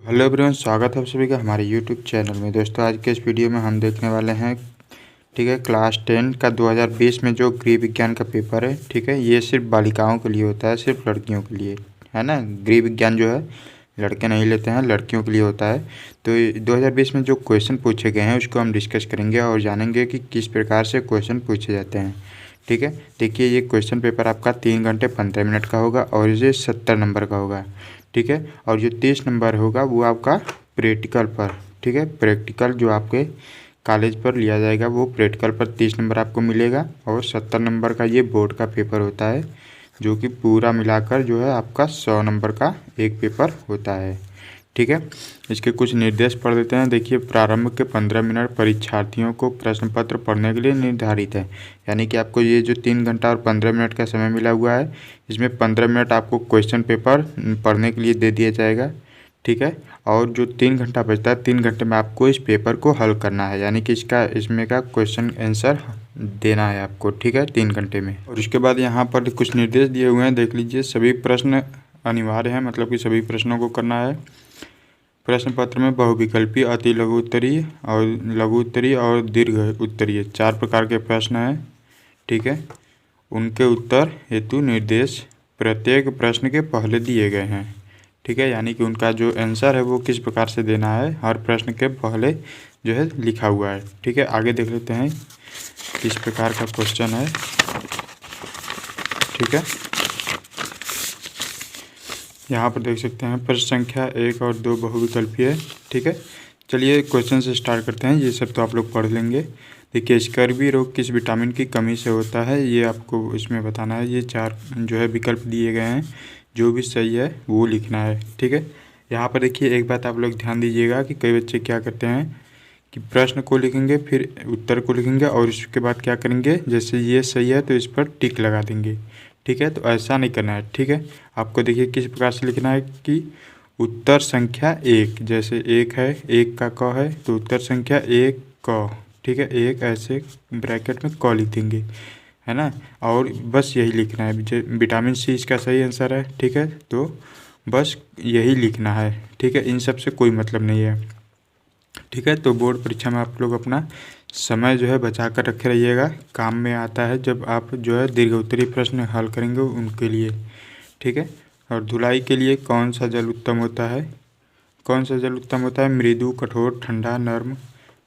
Hello everyone, स्वागत है आप सभी का हमारे यूट्यूब चैनल में। दोस्तों, आज के इस वीडियो में हम देखने वाले हैं, ठीक है, क्लास 10 का 2020 में जो गृह विज्ञान का पेपर है, ठीक है, ये सिर्फ बालिकाओं के लिए होता है, सिर्फ लड़कियों के लिए, है ना। गृह विज्ञान जो है लड़के नहीं लेते हैं, लड़कियों के लिए होता है। तो 2020 में जो क्वेश्चन पूछे गए हैं उसको हम डिस्कस करेंगे और जानेंगे कि किस प्रकार से क्वेश्चन पूछे जाते हैं। ठीक है, देखिए, ये क्वेश्चन पेपर आपका 3 घंटे 15 मिनट का होगा और ये 70 नंबर का होगा। ठीक है, और जो 30 नंबर होगा वो आपका प्रैक्टिकल पर, ठीक है, प्रैक्टिकल जो आपके कॉलेज पर लिया जाएगा वो प्रैक्टिकल पर 30 नंबर आपको मिलेगा। और 70 नंबर का ये बोर्ड का पेपर होता है, जो कि पूरा मिलाकर जो है आपका 100 नंबर का एक पेपर होता है। ठीक है, इसके कुछ निर्देश पढ़ देते हैं। देखिए, प्रारंभ के 15 मिनट परीक्षार्थियों को प्रश्न पत्र पढ़ने के लिए निर्धारित है। यानी कि आपको ये जो 3 घंटा और 15 मिनट का समय मिला हुआ है, इसमें 15 मिनट आपको क्वेश्चन पेपर पढ़ने के लिए दे दिया जाएगा। ठीक है, और जो 3 घंटा बचता है, 3 घंटे में आपको इस पेपर को हल करना है, यानी कि इसमें का क्वेश्चन आंसर देना है आपको। ठीक है, 3 घंटे में। और उसके बाद यहाँ पर कुछ निर्देश दिए हुए हैं, देख लीजिए। सभी प्रश्न अनिवार्य हैं, मतलब कि सभी प्रश्नों को करना है। प्रश्न पत्र में बहुविकल्पी, अति लघु उत्तरीय और लघु उत्तरीय और दीर्घ उत्तरीय 4 प्रकार के प्रश्न हैं। ठीक है, उनके उत्तर हेतु निर्देश प्रत्येक प्रश्न के पहले दिए गए हैं। ठीक है, यानी कि उनका जो आंसर है वो किस प्रकार से देना है, हर प्रश्न के पहले जो है लिखा हुआ है। ठीक है, आगे देख लेते हैं किस प्रकार का क्वेश्चन है। ठीक है, यहाँ पर देख सकते हैं प्रश्न संख्या 1 और 2 बहुविकल्पीय है। ठीक है, चलिए क्वेश्चन से स्टार्ट करते हैं। ये सब तो आप लोग पढ़ लेंगे। देखिए, स्कर्वी रोग किस विटामिन की कमी से होता है, ये आपको इसमें बताना है। ये 4 जो है विकल्प दिए गए हैं, जो भी सही है वो लिखना है। ठीक है, यहाँ पर देखिए, एक बात आप लोग ध्यान दीजिएगा कि कई बच्चे क्या करते हैं कि प्रश्न को लिखेंगे, फिर उत्तर को लिखेंगे और उसके बाद क्या करेंगे, जैसे ये सही है तो इस पर टिक लगा देंगे। ठीक है, तो ऐसा नहीं करना है। ठीक है, आपको देखिए किस प्रकार से लिखना है कि उत्तर संख्या 1, जैसे 1 है, 1 का क है तो उत्तर संख्या 1 क। ठीक है, 1 ऐसे ब्रैकेट में क लिख देंगे, है ना। और बस यही लिखना है। विटामिन सी इसका सही आंसर है। ठीक है, तो बस यही लिखना है। ठीक है, इन सब से कोई मतलब नहीं है। ठीक है, तो बोर्ड परीक्षा में आप लोग अपना समय जो है बचा कर रखे रहिएगा, काम में आता है जब आप जो है दीर्घ उत्तरीय प्रश्न हल करेंगे उनके लिए। ठीक है, और धुलाई के लिए कौन सा जल उत्तम होता है, कौन सा जल उत्तम होता है, मृदु, कठोर, ठंडा, नर्म।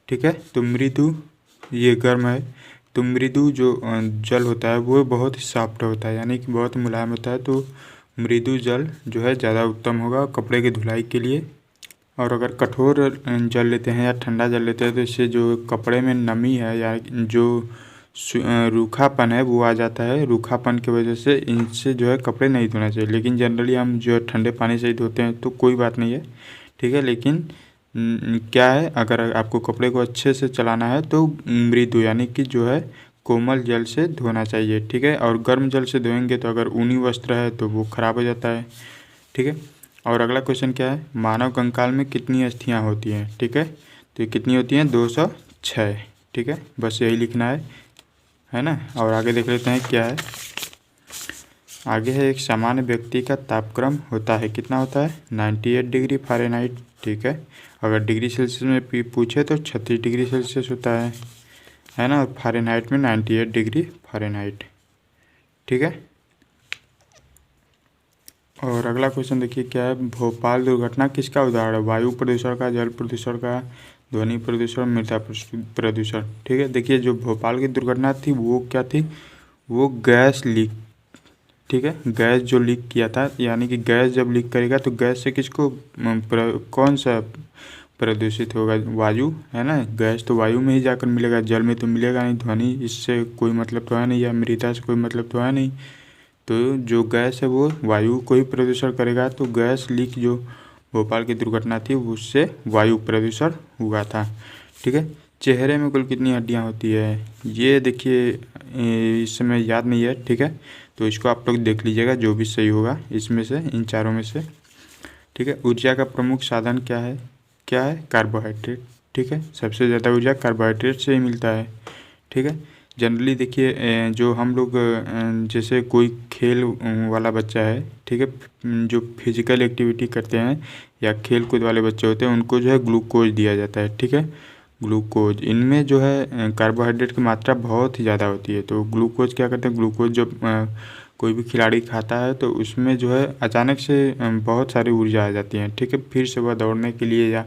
ठीक है, तो मृदु ये गर्म है, तो मृदु जो जल होता है वो बहुत ही सॉफ्ट होता है, यानी कि बहुत मुलायम होता है। तो मृदु जल जो है ज़्यादा उत्तम होगा कपड़े की धुलाई के लिए। और अगर कठोर जल लेते हैं या ठंडा जल लेते हैं तो इससे जो कपड़े में नमी है या जो रूखापन है वो आ जाता है। रूखापन की वजह से इनसे जो है कपड़े नहीं धोना चाहिए, लेकिन जनरली हम जो है ठंडे पानी से ही धोते हैं तो कोई बात नहीं है। ठीक है, लेकिन क्या है, अगर आपको कपड़े को अच्छे से चलाना है तो मृदु यानी कि जो है कोमल जल से धोना चाहिए। ठीक है, और गर्म जल से धोएंगे तो अगर ऊनी वस्त्र है तो वो खराब हो जाता है। ठीक है, और अगला क्वेश्चन क्या है, मानव कंकाल में कितनी अस्थियां होती हैं। ठीक है, तो ये कितनी होती हैं, 206। ठीक है, बस यही लिखना है ना। और आगे देख लेते हैं क्या है। आगे है, एक सामान्य व्यक्ति का तापक्रम होता है, कितना होता है, 98 डिग्री फ़ारेनहाइट। ठीक है, अगर डिग्री सेल्सियस में पूछे तो 36 डिग्री सेल्सियस होता है ना, और फ़ारेनहाइट में 98 डिग्री फ़ारेनहाइट। ठीक है, और अगला क्वेश्चन देखिए क्या है, भोपाल दुर्घटना किसका उदाहरण है, वायु प्रदूषण का, जल प्रदूषण का, ध्वनि प्रदूषण, मृदा प्रदूषण। ठीक है, देखिए जो भोपाल की दुर्घटना थी वो क्या थी, वो गैस लीक। ठीक है, गैस जो लीक किया था, यानी कि गैस जब लीक करेगा तो गैस से किसको कौन सा प्रदूषित होगा, वायु, है ना। गैस तो वायु में ही जाकर मिलेगा, जल में तो मिलेगा नहीं। ध्वनि इससे कोई मतलब तो है नहीं, या मृदा से कोई मतलब तो है नहीं। तो जो गैस है वो वायु को ही प्रदूषण करेगा। तो गैस लीक जो भोपाल की दुर्घटना थी उससे वायु प्रदूषण हुआ था। ठीक है, चेहरे में कुल कितनी हड्डियां होती है, ये देखिए इस समय याद नहीं है। ठीक है, तो इसको आप लोग देख लीजिएगा जो भी सही होगा इसमें से, इन चारों में से। ठीक है, ऊर्जा का प्रमुख साधन क्या है, कार्बोहाइड्रेट। ठीक है, सबसे ज़्यादा ऊर्जा कार्बोहाइड्रेट से ही मिलता है। ठीक है, जनरली देखिए जो हम लोग जैसे कोई खेल वाला बच्चा है, ठीक है, जो फिजिकल एक्टिविटी करते हैं या खेल कूद वाले बच्चे होते हैं उनको जो है ग्लूकोज दिया जाता है, ठीक है। ग्लूकोज इनमें जो है कार्बोहाइड्रेट की मात्रा बहुत ही ज़्यादा होती है। तो ग्लूकोज क्या करते हैं, ग्लूकोज जब कोई भी खिलाड़ी खाता है तो उसमें जो है अचानक से बहुत सारी ऊर्जा आ जाती है, ठीक है। फिर से वह दौड़ने के लिए या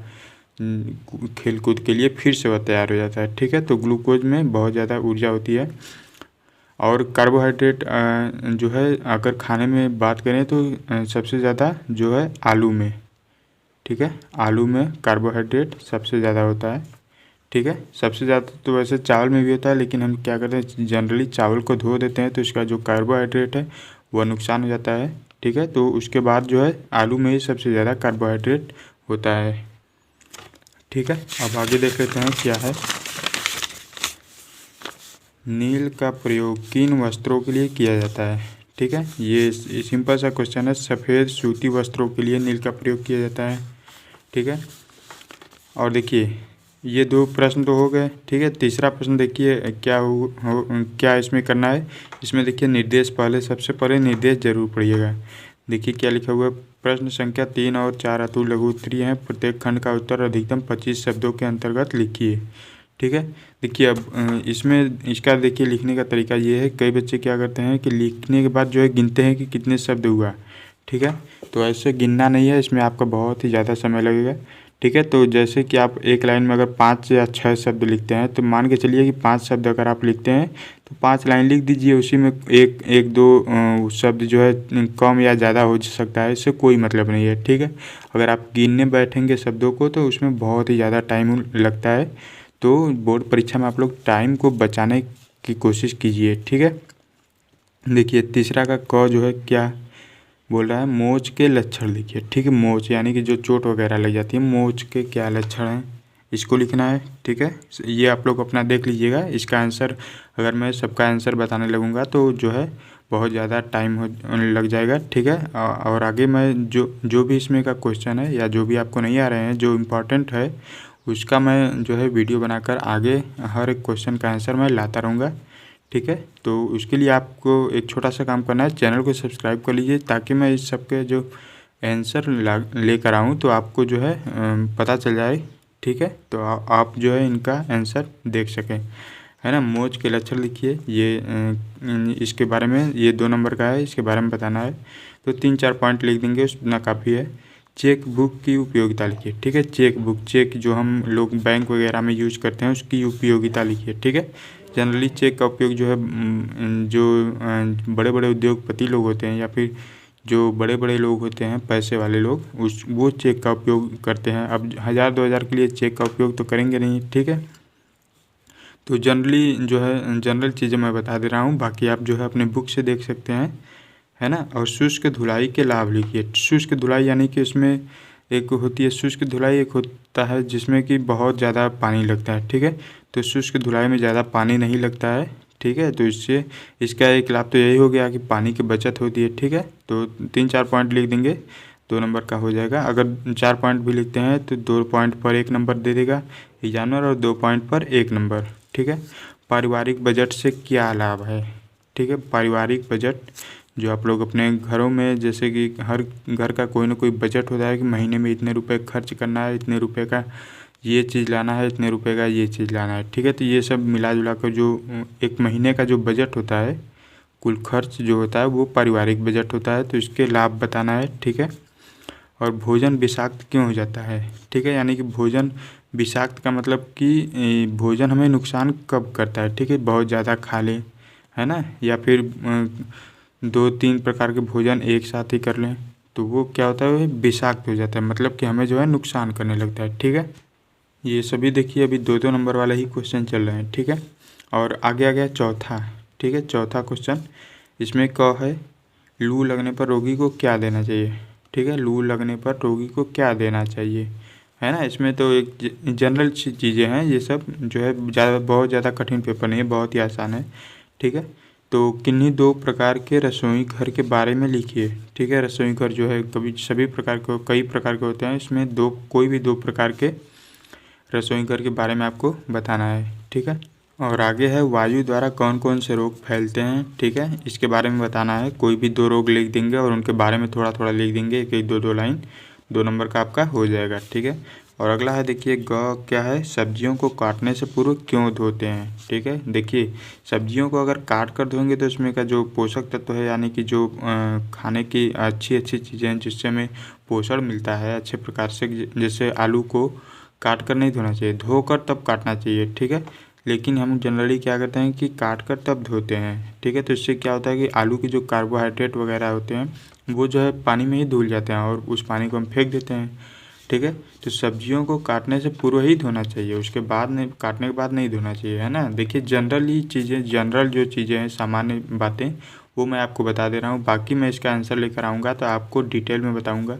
खेल कूद के लिए फिर से वह तैयार हो जाता है, ठीक है। तो ग्लूकोज में बहुत ज़्यादा ऊर्जा होती है। और कार्बोहाइड्रेट जो है अगर खाने में बात करें तो सबसे ज़्यादा जो है आलू में, ठीक है, आलू में कार्बोहाइड्रेट सबसे ज़्यादा होता है, ठीक है। सबसे ज़्यादा तो वैसे चावल में भी होता है, लेकिन हम क्या करते हैं जनरली चावल को धो देते हैं तो इसका जो कार्बोहाइड्रेट है वह नुकसान हो जाता है, ठीक है। तो उसके बाद जो है आलू में ही सबसे ज़्यादा कार्बोहाइड्रेट होता है, ठीक है। अब आगे देख लेते हैं क्या है। नील का प्रयोग किन वस्त्रों के लिए किया जाता है, ठीक है। ये सिंपल सा क्वेश्चन है। सफ़ेद सूती वस्त्रों के लिए नील का प्रयोग किया जाता है, ठीक है। और देखिए ये दो प्रश्न तो हो गए, ठीक है। तीसरा प्रश्न देखिए क्या इसमें करना है। इसमें देखिए निर्देश पहले, सबसे पहले निर्देश जरूर पढ़िएगा। देखिए क्या लिखा हुआ है, प्रश्न संख्या 3 और 4 अतुल लघु उत्तरीय हैं। प्रत्येक खंड का उत्तर अधिकतम 25 शब्दों के अंतर्गत लिखिए, ठीक है। देखिए अब इसमें इसका देखिए लिखने का तरीका ये है, कई बच्चे क्या करते हैं कि लिखने के बाद जो है गिनते हैं कि कितने शब्द हुआ, ठीक है। तो ऐसे गिनना नहीं है, इसमें आपका बहुत ही ज़्यादा समय लगेगा, ठीक है। तो जैसे कि आप एक लाइन में अगर 5 या 6 शब्द लिखते हैं तो मान के चलिए कि 5 शब्द अगर आप लिखते हैं तो 5 लाइन लिख दीजिए, उसी में एक दो शब्द जो है कम या ज़्यादा हो सकता है, इससे कोई मतलब नहीं है, ठीक है। अगर आप गिनने बैठेंगे शब्दों को तो उसमें बहुत ही ज़्यादा टाइम लगता है। तो बोर्ड परीक्षा में आप लोग टाइम को बचाने की कोशिश कीजिए, ठीक है। देखिए तीसरा का क जो है क्या बोल रहा है, मोच के लक्षण लिखिए, ठीक है। मोच यानी कि जो चोट वगैरह लग जाती है, मोच के क्या लक्षण हैं इसको लिखना है, ठीक है। ये आप लोग अपना देख लीजिएगा। इसका आंसर अगर मैं सबका आंसर बताने लगूँगा तो जो है बहुत ज़्यादा टाइम लग जाएगा, ठीक है। और आगे मैं जो भी इसमें का क्वेश्चन है या जो भी आपको नहीं आ रहे हैं जो इम्पोर्टेंट है उसका मैं जो है वीडियो बनाकर आगे हर एक क्वेश्चन का आंसर मैं लाता रहूँगा, ठीक है। तो उसके लिए आपको एक छोटा सा काम करना है, चैनल को सब्सक्राइब कर लीजिए ताकि मैं इस सब के जो आंसर लेकर आऊँ तो आपको जो है पता चल जाए, ठीक है। तो आप जो है इनका आंसर देख सकें, है ना। मोच के लक्षण लिखिए, ये इसके बारे में, ये 2 नंबर का है, इसके बारे में बताना है। तो 3-4 पॉइंट लिख देंगे उतना काफ़ी है। चेक बुक की उपयोगिता लिखिए, ठीक है। चेक बुक, चेक जो हम लोग बैंक वगैरह में यूज करते हैं उसकी उपयोगिता लिखिए, ठीक है। जनरली चेक का उपयोग जो है जो बड़े बड़े उद्योगपति लोग होते हैं या फिर जो बड़े बड़े लोग होते हैं पैसे वाले लोग वो चेक का उपयोग करते हैं। अब 1000-2000 के लिए चेक का उपयोग तो करेंगे नहीं, ठीक है। तो जनरली जो है जनरल चीज़ें मैं बता दे रहा हूँ, बाकी आप जो है अपने बुक से देख सकते हैं, है ना। और शुष्क धुलाई के लाभ लिखिए। शुष्क धुलाई यानी कि उसमें एक होती है शुष्क धुलाई, एक होता है जिसमें कि बहुत ज़्यादा पानी लगता है, ठीक है। तो शुष्क धुलाई में ज़्यादा पानी नहीं लगता है, ठीक है। तो इससे इसका एक लाभ तो यही हो गया कि पानी की बचत होती है, ठीक है। तो 3-4 पॉइंट लिख देंगे, 2 नंबर का हो जाएगा। अगर 4 पॉइंट भी लिखते हैं तो 2 पॉइंट पर 1 नंबर दे देगा एग्जामिनर और 2 पॉइंट पर 1 नंबर, ठीक है। पारिवारिक बजट से क्या लाभ है, ठीक है। पारिवारिक बजट जो आप लोग अपने घरों में, जैसे कि हर घर का कोई ना कोई बजट होता है कि महीने में इतने रुपए खर्च करना है, इतने रुपए का ये चीज़ लाना है, इतने रुपए का ये चीज़ लाना है, ठीक है। तो ये सब मिला जुला कर जो एक महीने का जो बजट होता है, कुल खर्च जो होता है वो पारिवारिक बजट होता है। तो इसके लाभ बताना है, ठीक है। और भोजन विषाक्त क्यों हो जाता है, ठीक है। यानी कि भोजन विषाक्त का मतलब कि भोजन हमें नुकसान कब करता है, ठीक है। बहुत ज़्यादा खा लें, है ना, या फिर 2-3 प्रकार के भोजन एक साथ ही कर लें तो वो क्या होता है, विषाक्त हो जाता है, मतलब कि हमें जो है नुकसान करने लगता है, ठीक है। ये सभी देखिए अभी 2-2 नंबर वाले ही क्वेश्चन चल रहे हैं, ठीक है। और आगे आ गया चौथा, ठीक है। चौथा क्वेश्चन इसमें क है, लू लगने पर रोगी को क्या देना चाहिए, ठीक है। लू लगने पर रोगी को क्या देना चाहिए, है ना। इसमें तो एक जनरल चीज़ें हैं, ये सब जो है बहुत ज़्यादा कठिन पेपर नहीं है, बहुत ही आसान है, ठीक है। तो किन्हीं 2 प्रकार के रसोई घर के बारे में लिखिए, ठीक है। रसोई घर जो है कभी सभी प्रकार के कई प्रकार के होते हैं, इसमें कोई भी 2 प्रकार के रसोई घर के बारे में आपको बताना है, ठीक है। और आगे है वायु द्वारा कौन कौन से रोग फैलते हैं, ठीक है, इसके बारे में बताना है। कोई भी 2 रोग लिख देंगे और उनके बारे में थोड़ा थोड़ा लिख देंगे, एक एक 2 लाइन, 2 नंबर का आपका हो जाएगा, ठीक है। और अगला है देखिए ग क्या है, सब्जियों को काटने से पूर्व क्यों धोते हैं, ठीक है। देखिए सब्जियों को अगर काट कर धोएंगे तो उसमें का जो पोषक तत्व है, यानी कि जो खाने की अच्छी अच्छी चीज़ें हैं जिससे हमें पोषण मिलता है अच्छे प्रकार से, जैसे आलू को काट कर नहीं धोना चाहिए, धोकर तब काटना चाहिए, ठीक है। लेकिन हम जनरली क्या करते हैं कि काट कर तब धोते हैं, ठीक है। तो इससे क्या होता है कि आलू की जो कार्बोहाइड्रेट वगैरह होते हैं वो जो है पानी में ही धुल जाते हैं और उस पानी को हम फेंक देते हैं, ठीक है। तो सब्जियों को काटने से पूर्व ही धोना चाहिए, उसके बाद नहीं, काटने के बाद नहीं धोना चाहिए, है ना। देखिए जनरली चीज़ें, जनरल जो चीज़ें हैं, सामान्य बातें, वो मैं आपको बता दे रहा हूँ। बाकी मैं इसका आंसर लेकर आऊँगा तो आपको डिटेल में बताऊँगा,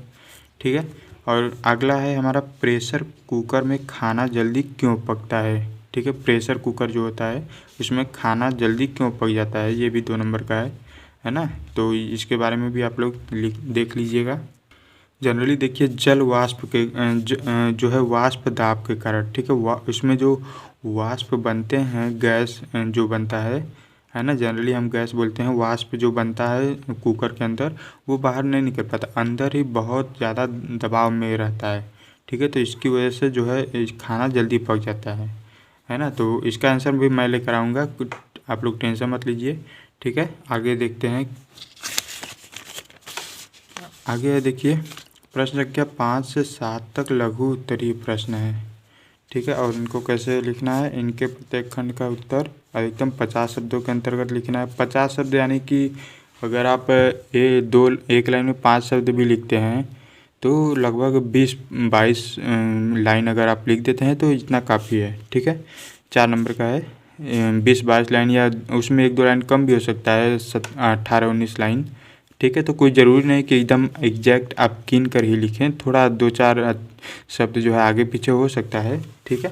ठीक है। और अगला है हमारा, प्रेशर कुकर में खाना जल्दी क्यों पकता है, ठीक है। प्रेशर कुकर जो होता है उसमें खाना जल्दी क्यों पक जाता है, ये भी 2 नंबर का है ना। तो इसके बारे में भी आप लोग देख लीजिएगा। जनरली देखिए जल वाष्प के जो है वाष्प दाब के कारण, ठीक है, उसमें जो वाष्प बनते हैं, गैस जो बनता है ना, जनरली हम गैस बोलते हैं, वाष्प जो बनता है कुकर के अंदर वो बाहर नहीं निकल पाता, अंदर ही बहुत ज़्यादा दबाव में रहता है, ठीक है। तो इसकी वजह से जो है खाना जल्दी पक जाता है ना। तो इसका आंसर भी मैं लेकर आऊँगा, आप लोग टेंशन मत लीजिए, ठीक है। आगे देखते हैं, आगे है देखिए प्रश्न संख्या 5 से 7 तक लघु उत्तरीय प्रश्न है, ठीक है। और इनको कैसे लिखना है, इनके प्रत्येक खंड का उत्तर अधिकतम 50 शब्दों के अंतर्गत लिखना है। 50 शब्द यानी कि अगर आप एक लाइन में 5 शब्द भी लिखते हैं तो लगभग 20-22 लाइन अगर आप लिख देते हैं तो इतना काफ़ी है, ठीक है। 4 नंबर का है 20-22 लाइन, या उसमें 1-2 लाइन कम भी हो सकता है, 18-19 लाइन, ठीक है। तो कोई ज़रूरी नहीं कि एकदम एग्जैक्ट आप कीन कर ही लिखें, थोड़ा 2-4 शब्द जो है आगे पीछे हो सकता है, ठीक है।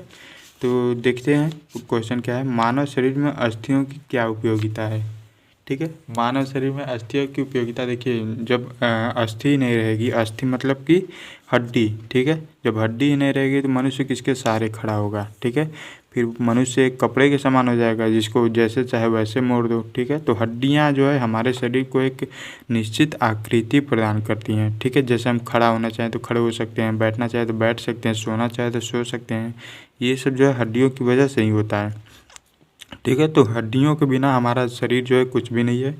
तो देखते हैं क्वेश्चन क्या है, मानव शरीर में अस्थियों की क्या उपयोगिता है, ठीक है। मानव शरीर में अस्थियों की उपयोगिता देखिए, जब अस्थि ही नहीं रहेगी, अस्थि मतलब कि हड्डी, ठीक है, जब हड्डी ही नहीं रहेगी तो मनुष्य किसके सहारे खड़ा होगा, ठीक है। फिर मनुष्य एक कपड़े के समान हो जाएगा जिसको जैसे चाहे वैसे मोड़ दो, ठीक है। तो हड्डियां जो है हमारे शरीर को एक निश्चित आकृति प्रदान करती हैं, ठीक है। जैसे हम खड़ा होना चाहें तो खड़े हो सकते हैं, बैठना चाहे तो बैठ सकते हैं, सोना चाहे तो सो सकते हैं, ये सब जो है हड्डियों की वजह से ही होता है, ठीक है। तो हड्डियों के बिना हमारा शरीर जो है कुछ भी नहीं है।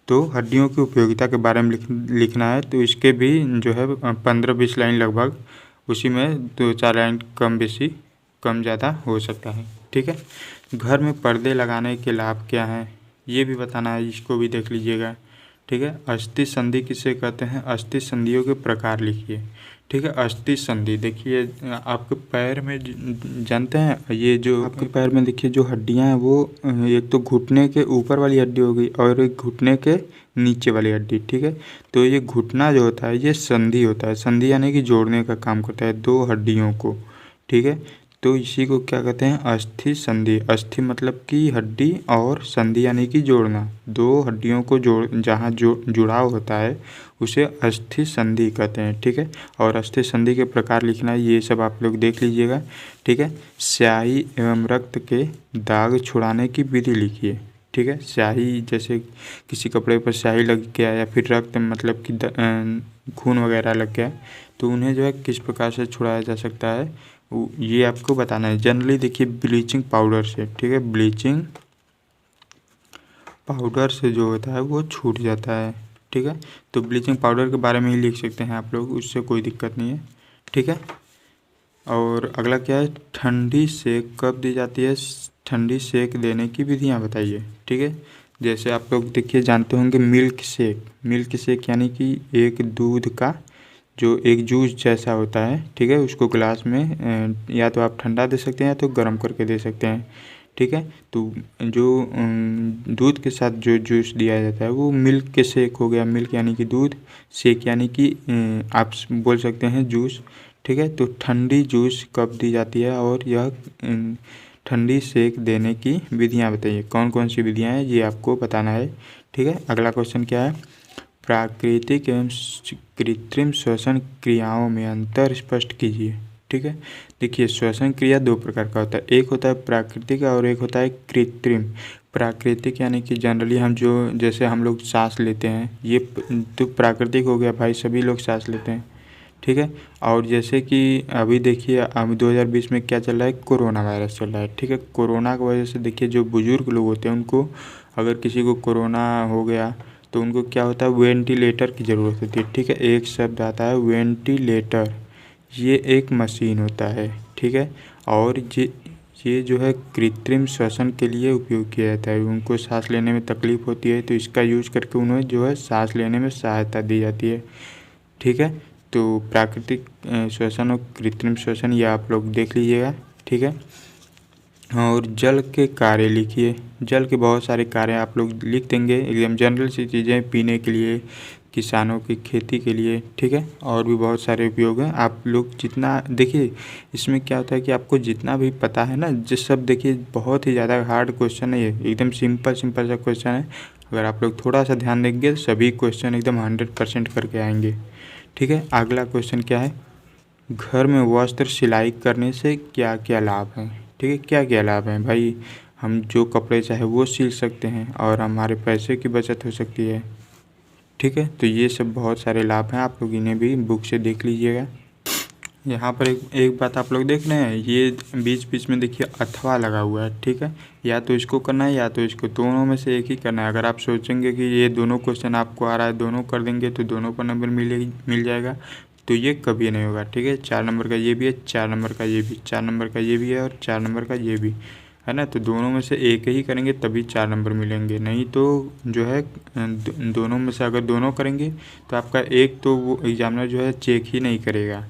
तो हड्डियों की उपयोगिता के बारे में लिखना है, तो इसके भी जो है 15-20 लाइन लगभग, उसी में 2-4 लाइन कम बेशी, कम ज़्यादा हो सकता है, ठीक है। घर में पर्दे लगाने के लाभ क्या हैं, ये भी बताना है, इसको भी देख लीजिएगा, ठीक है। अस्थि संधि किसे कहते हैं, अस्थि संधियों के प्रकार लिखिए, ठीक है। अस्थि संधि देखिए आपके पैर में जानते हैं, ये जो आपके पैर में देखिए जो हड्डियां हैं वो एक तो घुटने के ऊपर वाली हड्डी हो गई और एक घुटने के नीचे वाली हड्डी, ठीक है। तो ये घुटना जो होता है ये संधि होता है, संधि यानी कि जोड़ने का काम करता है 2 हड्डियों को, ठीक है। तो इसी को क्या कहते हैं, अस्थि संधि। अस्थि मतलब कि हड्डी और संधि यानी कि जोड़ना, 2 हड्डियों को जहाँ जुड़ाव होता है उसे अस्थि संधि कहते हैं, ठीक है। और अस्थि संधि के प्रकार लिखना है, ये सब आप लोग देख लीजिएगा, ठीक है। स्याही एवं रक्त के दाग छुड़ाने की विधि लिखिए, ठीक है। स्याही जैसे किसी कपड़े पर स्याही लग गया या फिर रक्त मतलब कि खून वगैरह लग गया तो उन्हें जो है किस प्रकार से छुड़ाया जा सकता है ये आपको बताना है। जनरली देखिए ब्लीचिंग पाउडर से, ठीक है, ब्लीचिंग पाउडर से जो होता है वो छूट जाता है, ठीक है। तो ब्लीचिंग पाउडर के बारे में ही लिख सकते हैं आप लोग, उससे कोई दिक्कत नहीं है, ठीक है। और अगला क्या है, ठंडी सेक कब दी जाती है, ठंडी सेक देने की विधियाँ बताइए, ठीक है। जैसे आप लोग देखिए जानते होंगे मिल्क शेक, मिल्क शेक यानी कि एक दूध का जो एक जूस जैसा होता है, ठीक है, उसको गिलास में या तो आप ठंडा दे सकते हैं या तो गर्म करके दे सकते हैं, ठीक है। तो जो दूध के साथ जो जूस दिया जाता है वो मिल्क के शेक हो गया, मिल्क यानी कि दूध, शेक यानी कि आप बोल सकते हैं जूस, ठीक है। तो ठंडी जूस कब दी जाती है और यह ठंडी शेक देने की विधियाँ बताइए, कौन कौन सी विधियाँ हैं ये आपको बताना है, ठीक है। अगला क्वेश्चन क्या है, प्राकृतिक एवं कृत्रिम श्वसन क्रियाओं में अंतर स्पष्ट कीजिए, ठीक है। देखिए श्वसन क्रिया दो प्रकार का होता है, एक होता है प्राकृतिक और एक होता है कृत्रिम। प्राकृतिक यानी कि जनरली हम जो जैसे हम लोग सांस लेते हैं ये तो प्राकृतिक हो गया भाई, सभी लोग सांस लेते हैं, ठीक है। और जैसे कि अभी देखिए अब 2020 में क्या चल रहा है, कोरोना वायरस चल रहा है, ठीक है। कोरोना की वजह से देखिए जो बुज़ुर्ग लोग होते हैं उनको अगर किसी को कोरोना हो गया तो उनको क्या होता है, वेंटिलेटर की ज़रूरत होती है, ठीक है। एक शब्द आता है वेंटिलेटर, ये एक मशीन होता है, ठीक है। और ये जो है कृत्रिम श्वसन के लिए उपयोग किया जाता है। उनको सांस लेने में तकलीफ़ होती है तो इसका यूज करके उन्हें जो है सांस लेने में सहायता दी जाती है, ठीक है। तो प्राकृतिक श्वसन और कृत्रिम श्वसन ये आप लोग देख लीजिएगा, ठीक है। और जल के कार्य लिखिए, जल के बहुत सारे कार्य आप लोग लिख देंगे, एकदम जनरल सी चीज़ें, पीने के लिए, किसानों की खेती के लिए, ठीक है। और भी बहुत सारे उपयोग हैं, आप लोग जितना देखिए इसमें क्या होता है कि आपको जितना भी पता है ना, जिस सब देखिए बहुत ही ज़्यादा हार्ड क्वेश्चन है ये, एकदम सिंपल सिंपल सा क्वेश्चन है। अगर आप लोग थोड़ा सा ध्यान देंगे तो सभी क्वेश्चन एकदम 100% करके आएंगे, ठीक है। अगला क्वेश्चन क्या है, घर में वस्त्र सिलाई करने से क्या क्या लाभ हैं, ठीक है। क्या क्या लाभ हैं भाई, हम जो कपड़े चाहे वो सिल सकते हैं और हमारे पैसे की बचत हो सकती है, ठीक है। तो ये सब बहुत सारे लाभ हैं, आप लोग इन्हें भी बुक से देख लीजिएगा। यहाँ पर एक बात आप लोग देख रहे हैं, ये बीच बीच में देखिए अथवा लगा हुआ है, ठीक है। या तो इसको करना है या तो इसको, दोनों में से एक ही करना है। अगर आप सोचेंगे कि ये दोनों क्वेश्चन आपको आ रहा है, दोनों कर देंगे तो दोनों पर नंबर मिल जाएगा, तो ये कभी नहीं होगा, ठीक है। 4 नंबर का ये भी है, 4 नंबर का ये भी, 4 नंबर का ये भी है और 4 नंबर का ये भी है ना। तो दोनों में से एक ही करेंगे तभी 4 नंबर मिलेंगे, नहीं तो जो है दोनों में से अगर दोनों करेंगे तो आपका एक तो वो एग्जामिनर जो है चेक ही नहीं करेगा,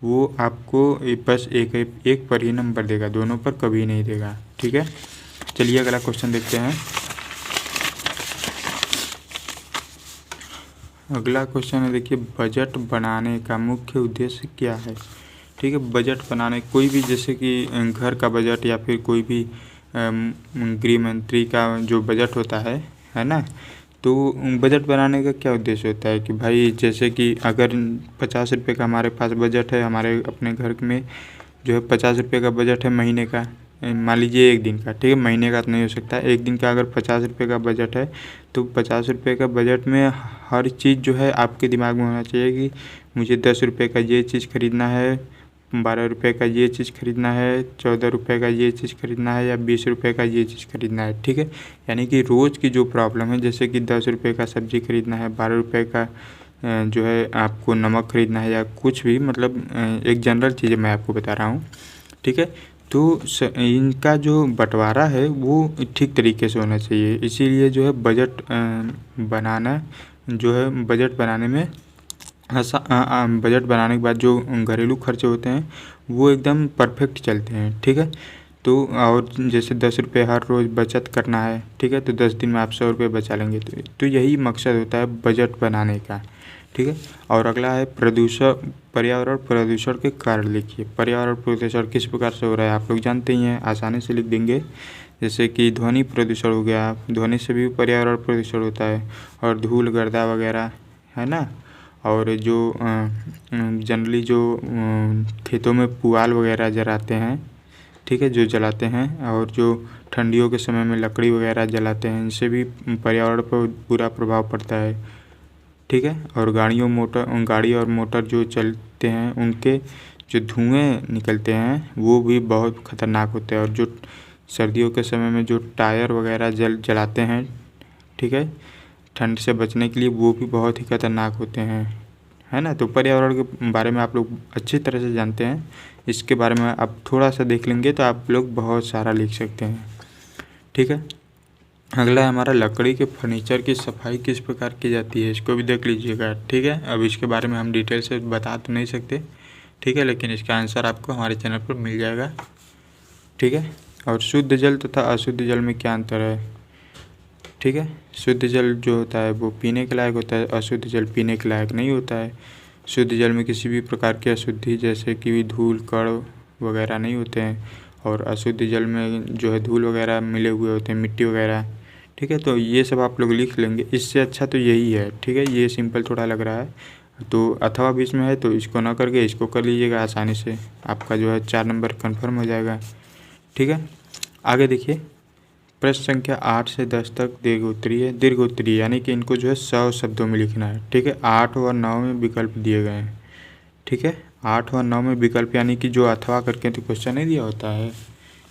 वो आपको बस एक पर ही नंबर देगा, दोनों पर कभी नहीं देगा, ठीक है। चलिए अगला क्वेश्चन देखते हैं। अगला क्वेश्चन है, देखिए बजट बनाने का मुख्य उद्देश्य क्या है, ठीक है। बजट बनाने कोई भी, जैसे कि घर का बजट या फिर कोई भी गृह मंत्री का जो बजट होता है ना। तो बजट बनाने का क्या उद्देश्य होता है कि भाई जैसे कि अगर 50 रुपये का हमारे पास बजट है, हमारे अपने घर में जो है 50 रुपये का बजट है महीने का, मान लीजिए एक दिन का, ठीक है। महीने का तो नहीं हो सकता, एक दिन का अगर 50 रुपये का बजट है तो 50 रुपये का बजट में हर चीज़ जो है आपके दिमाग में होना चाहिए कि मुझे 10 रुपये का ये चीज़ खरीदना है, 12 रुपये का ये चीज़ खरीदना है, 14 रुपये का ये चीज़ खरीदना है या 20 रुपये का ये चीज़ खरीदना है, ठीक है। यानी कि रोज़ की जो प्रॉब्लम है, जैसे कि 10 रुपये का सब्ज़ी खरीदना है, 12 रुपये का जो है आपको नमक खरीदना है या कुछ भी, मतलब एक जनरल चीज़ मैं आपको बता रहा हूँ, ठीक है। तो इनका जो बंटवारा है वो ठीक तरीके से होना चाहिए, इसीलिए जो है बजट बनाना जो है, बजट बनाने में बजट बनाने के बाद जो घरेलू खर्चे होते हैं वो एकदम परफेक्ट चलते हैं, ठीक है। तो और जैसे 10 रुपये हर रोज़ बचत करना है, ठीक है, तो 10 दिन में आप 100 रुपये बचा लेंगे, तो यही मकसद होता है बजट बनाने का, ठीक है। और अगला है प्रदूषण, पर्यावरण प्रदूषण के कारण लिखिए। पर्यावरण प्रदूषण किस प्रकार से हो रहा है आप लोग जानते ही हैं, आसानी से लिख देंगे। जैसे कि ध्वनि प्रदूषण हो गया, ध्वनि से भी पर्यावरण प्रदूषण होता है, और धूल गर्दा वगैरह है ना। और जो जनरली जो खेतों में पुआल वगैरह जलाते हैं, ठीक है, जो जलाते हैं, और जो ठंडियों के समय में लकड़ी वगैरह जलाते हैं, इनसे भी पर्यावरण पर बुरा प्रभाव पड़ता है, ठीक है। और गाड़ी और मोटर जो चलते हैं उनके जो धुएं निकलते हैं वो भी बहुत ख़तरनाक होते हैं। और जो सर्दियों के समय में जो टायर वगैरह जलाते हैं, ठीक है, ठंड से बचने के लिए, वो भी बहुत ही खतरनाक होते हैं, है ना। तो पर्यावरण के बारे में आप लोग अच्छी तरह से जानते हैं, इसके बारे में आप थोड़ा सा देख लेंगे तो आप लोग बहुत सारा लिख सकते हैं, ठीक है। अगला है हमारा, लकड़ी के फर्नीचर की सफाई किस प्रकार की जाती है, इसको भी देख लीजिएगा, ठीक है। अब इसके बारे में हम डिटेल से बता तो नहीं सकते, ठीक है, लेकिन इसका आंसर आपको हमारे चैनल पर मिल जाएगा, ठीक है। और शुद्ध जल तथा अशुद्ध जल में क्या अंतर है, ठीक है। शुद्ध जल जो होता है वो पीने के लायक होता है, अशुद्ध जल पीने के लायक नहीं होता है। शुद्ध जल में किसी भी प्रकार की अशुद्धि जैसे कि धूल कण वगैरह नहीं होते हैं, और अशुद्ध जल में जो है धूल वगैरह मिले हुए होते हैं, मिट्टी वगैरह, ठीक है। तो ये सब आप लोग लिख लेंगे, इससे अच्छा तो यही है, ठीक है। ये सिंपल थोड़ा लग रहा है, तो अथवा बीच में है तो इसको ना करके इसको कर लीजिएगा, आसानी से आपका जो है 4 नंबर कन्फर्म हो जाएगा। ठीक है, आगे देखिए प्रश्न संख्या 8 से 10 तक दीर्घ उत्तरीय यानी कि इनको जो है 100 शब्दों में लिखना है। ठीक है, 8 और 9 में विकल्प दिए गए हैं। ठीक है, 8 और 9 में विकल्प यानी कि जो अथवा करके तो क्वेश्चन नहीं दिया होता है,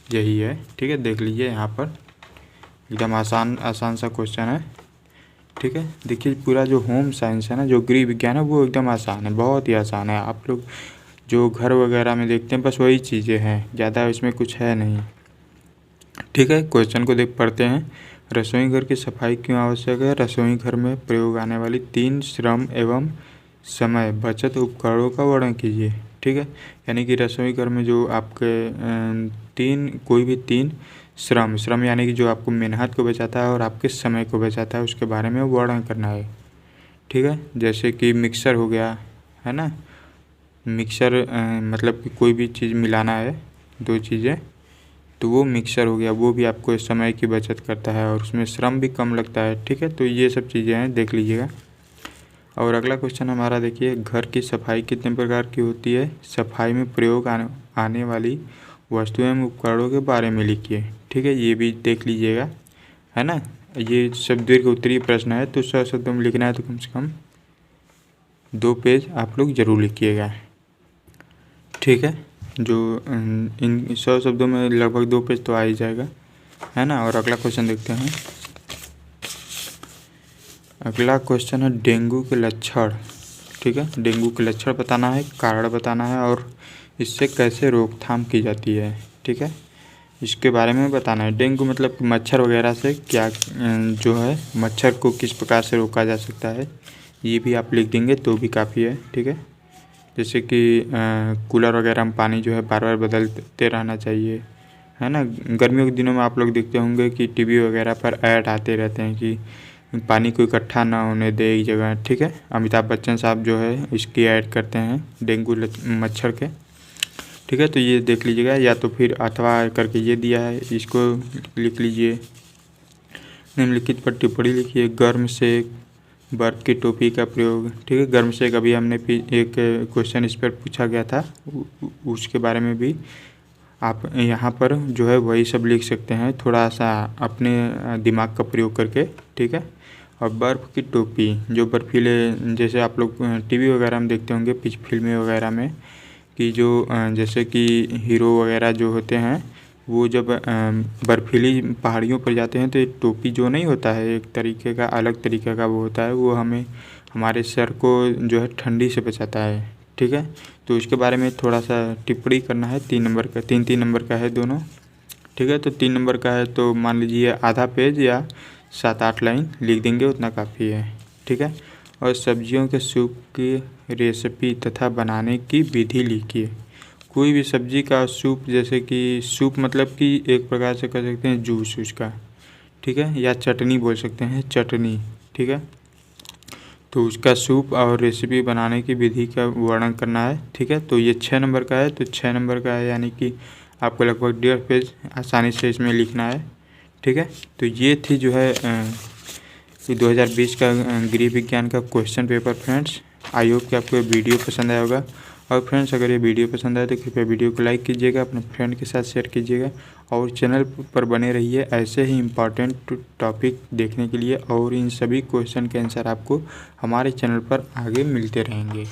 यही है। ठीक है, देख लीजिए यहाँ पर एकदम आसान सा क्वेश्चन है। ठीक है, देखिए पूरा जो होम साइंस है ना, जो गृह विज्ञान है, वो एकदम आसान है, बहुत ही आसान है। आप लोग जो घर वगैरह में देखते हैं बस वही चीज़ें हैं, ज़्यादा इसमें कुछ है नहीं। ठीक है, क्वेश्चन को पढ़ते हैं। रसोई घर की सफाई क्यों आवश्यक है? रसोई घर में प्रयोग आने वाली 3 श्रम एवं समय बचत उपकरणों का वर्णन कीजिए। ठीक है, यानी कि रसोई घर में जो आपके कोई भी 3 श्रम यानी कि जो आपको मेहनत को बचाता है और आपके समय को बचाता है, उसके बारे में वर्णन करना है। ठीक है, जैसे कि मिक्सर हो गया, है ना। मिक्सर मतलब कि कोई भी चीज़ मिलाना है, 2 चीज़ें, तो वो मिक्सर हो गया, वो भी आपको समय की बचत करता है और उसमें श्रम भी कम लगता है। ठीक है, तो ये सब चीज़ें हैं, देख लीजिएगा। और अगला क्वेश्चन हमारा देखिए, घर की सफाई कितने प्रकार की होती है? सफाई में प्रयोग आने वाली वस्तुएं एवं उपकरणों के बारे में लिखिए। ठीक है, ये भी देख लीजिएगा, है ना। ये सब दीर्घ उत्तरीय प्रश्न है, तो 100 शब्दों में लिखना है, तो कम से कम 2 पेज आप लोग जरूर लिखिएगा। ठीक है, जो इन 100 शब्दों में लगभग 2 पेज तो आ ही जाएगा, है ना। और अगला क्वेश्चन देखते हैं। अगला क्वेश्चन है डेंगू के लक्षण। ठीक है, डेंगू के लक्षण बताना है, कारण बताना है और इससे कैसे रोकथाम की जाती है। ठीक है, इसके बारे में बताना है। डेंगू मतलब कि मच्छर वगैरह से क्या जो है मच्छर को किस प्रकार से रोका जा सकता है, ये भी आप लिख देंगे तो भी काफ़ी है। ठीक है, जैसे कि कूलर वगैरह में पानी जो है बार बार बदलते रहना चाहिए, है ना। गर्मियों के दिनों में आप लोग देखते होंगे कि टीवी वगैरह पर ऐड आते रहते हैं कि पानी को इकट्ठा ना होने दे एक जगह। ठीक है, अमिताभ बच्चन साहब जो है इसकी ऐड करते हैं डेंगू मच्छर के। ठीक है, तो ये देख लीजिएगा, या तो फिर अथवा करके ये दिया है, इसको लिख लीजिए। निम्नलिखित पर टिप्पणी लिखिए। गर्म सेक, बर्फ़ की टोपी का प्रयोग। ठीक है, गर्म सेक अभी हमने एक क्वेश्चन इस पर पूछा गया था, उसके बारे में भी आप यहाँ पर जो है वही सब लिख सकते हैं, थोड़ा सा अपने दिमाग का प्रयोग करके। ठीक है, और बर्फ़ की टोपी, जो बर्फीले, जैसे आप लोग टीवी वगैरह में देखते होंगे, फिल्में वगैरह में, कि जो जैसे कि हीरो वगैरह जो होते हैं, वो जब बर्फीली पहाड़ियों पर जाते हैं तो एक टोपी जो नहीं होता है, एक तरीके का अलग तरीके का वो होता है, वो हमें हमारे सर को जो है ठंडी से बचाता है। ठीक है, तो इसके बारे में थोड़ा सा टिप्पणी करना है। 3 नंबर का, 3 नंबर का है दोनों। ठीक है, तो 3 नंबर का है तो मान लीजिए आधा पेज या 7-8 लाइन लिख देंगे, उतना काफ़ी है। ठीक है, और सब्जियों के सूप की रेसिपी तथा बनाने की विधि लिखिए। कोई भी सब्जी का सूप, जैसे कि सूप मतलब कि एक प्रकार से कह सकते हैं जूस उसका। ठीक है, या चटनी बोल सकते हैं, चटनी। ठीक है, तो उसका सूप और रेसिपी बनाने की विधि का वर्णन करना है। ठीक है, तो ये 6 नंबर का है, तो 6 नंबर का है, यानी कि आपको लगभग 1.5 पेज आसानी से इसमें लिखना है। ठीक है, तो ये थी जो है 2020 का गृह विज्ञान का question paper friends. I hope कि आपको ये वीडियो पसंद आया होगा। और फ्रेंड्स, अगर ये वीडियो पसंद आए तो कृपया वीडियो को लाइक कीजिएगा, अपने फ्रेंड के साथ शेयर कीजिएगा और चैनल पर बने रहिए ऐसे ही इम्पॉर्टेंट टॉपिक देखने के लिए, और इन सभी क्वेश्चन के आंसर आपको हमारे चैनल पर आगे मिलते रहेंगे।